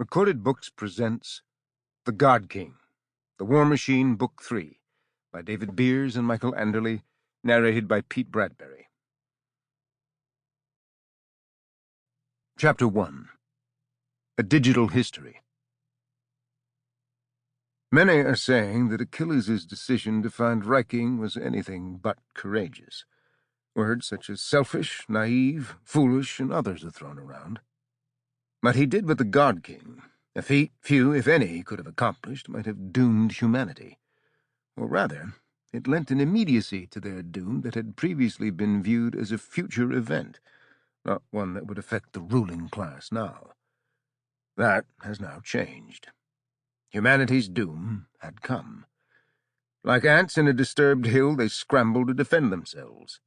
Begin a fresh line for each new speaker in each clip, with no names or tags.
Recorded Books presents The God King, The War Machine, Book 3, by David Beers and Michael Anderle, narrated by Pete Bradbury. Chapter 1. A Digital History. Many are saying that Achilles' decision to find Viking was anything but courageous. Words such as selfish, naive, foolish, and others are thrown around. But he did what the God King, a feat few, if any, could have accomplished, might have doomed humanity. Or rather, it lent an immediacy to their doom that had previously been viewed as a future event, not one that would affect the ruling class now. That has now changed. Humanity's doom had come. Like ants in a disturbed hill, they scrambled to defend themselves.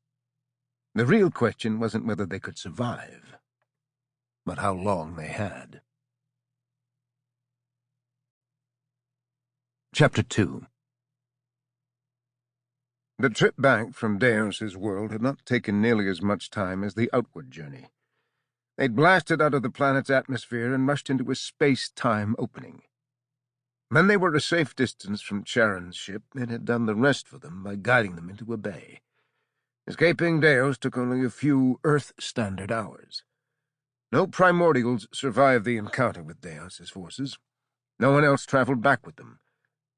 The real question wasn't whether they could survive, but how long they had. Chapter 2. The trip back from Deus's world had not taken nearly as much time as the outward journey. They'd blasted out of the planet's atmosphere and rushed into a space-time opening. When they were a safe distance from Charon's ship, it had done the rest for them by guiding them into a bay. Escaping Deus took only a few Earth-standard hours. No Primordials survived the encounter with Deus's forces. No one else traveled back with them.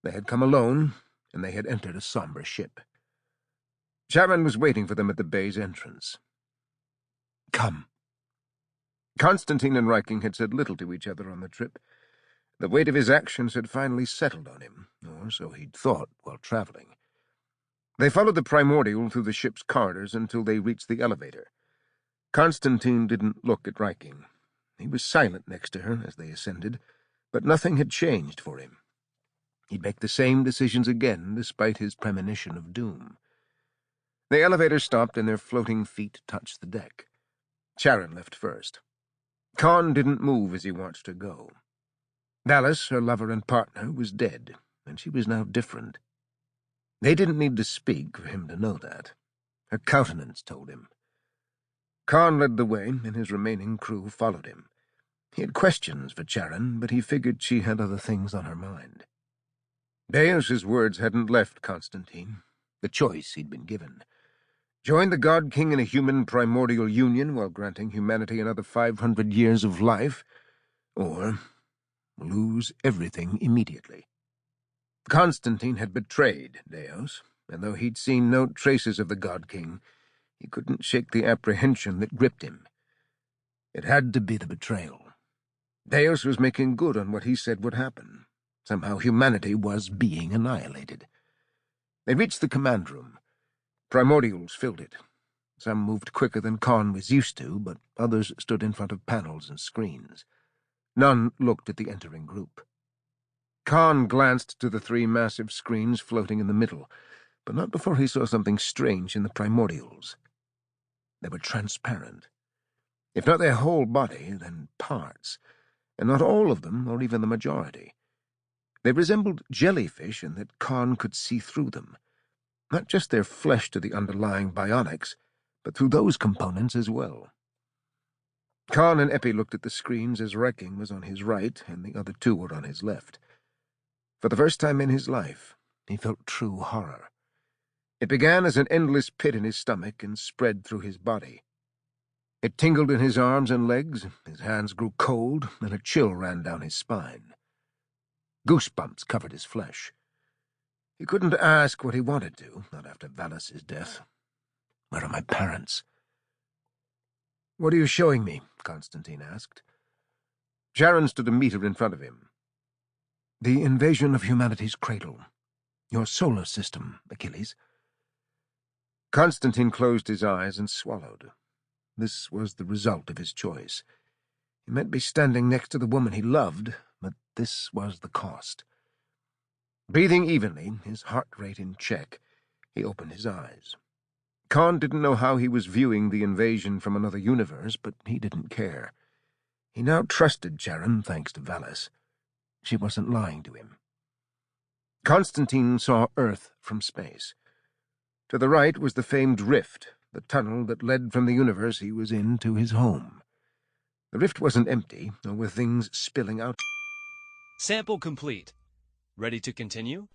They had come alone, and they had entered a somber ship. Charon was waiting for them at the bay's entrance. "Come." Constantine and Viking had said little to each other on the trip. The weight of his actions had finally settled on him, or so he'd thought while traveling. They followed the Primordial through the ship's corridors until they reached the elevator. Constantine didn't look at Viking. He was silent next to her as they ascended, but nothing had changed for him. He'd make the same decisions again, despite his premonition of doom. The elevator stopped and their floating feet touched the deck. Charon left first. Kane didn't move as he watched her go. Dallas, her lover and partner, was dead, and she was now different. They didn't need to speak for him to know that. Her countenance told him. Kane led the way, and his remaining crew followed him. He had questions for Charon, but he figured she had other things on her mind. Deus's words hadn't left Constantine. The choice he'd been given. Join the God King in a human primordial union while granting humanity another 500 years of life, or lose everything immediately. Constantine had betrayed Deus, and though he'd seen no traces of the God King, he couldn't shake the apprehension that gripped him. It had to be the betrayal. Deus was making good on what he said would happen. Somehow humanity was being annihilated. They reached the command room. Primordials filled it. Some moved quicker than Kane was used to, but others stood in front of panels and screens. None looked at the entering group. Kane glanced to the three massive screens floating in the middle, but not before he saw something strange in the Primordials. They were transparent. If not their whole body, then parts, and not all of them, or even the majority. They resembled jellyfish in that Kane could see through them, not just their flesh to the underlying bionics, but through those components as well. Kane and Epi looked at the screens as Viking was on his right and the other two were on his left. For the first time in his life, he felt true horror. It began as an endless pit in his stomach and spread through his body. It tingled in his arms and legs, his hands grew cold, and a chill ran down his spine. Goosebumps covered his flesh. He couldn't ask what he wanted to, not after Valus's death. "Where are my parents?" "What are you showing me?" Constantine asked. Charon stood a meter in front of him. "The invasion of humanity's cradle. Your solar system, Achilles." Constantine closed his eyes and swallowed. This was the result of his choice. He might be standing next to the woman he loved, but this was the cost. Breathing evenly, his heart rate in check, he opened his eyes. Kane didn't know how he was viewing the invasion from another universe, but he didn't care. He now trusted Charon, thanks to Valus. She wasn't lying to him. Constantine saw Earth from space. To the right was the famed rift, the tunnel that led from the universe he was in to his home. The rift wasn't empty, nor were things spilling out.
Sample complete. Ready to continue?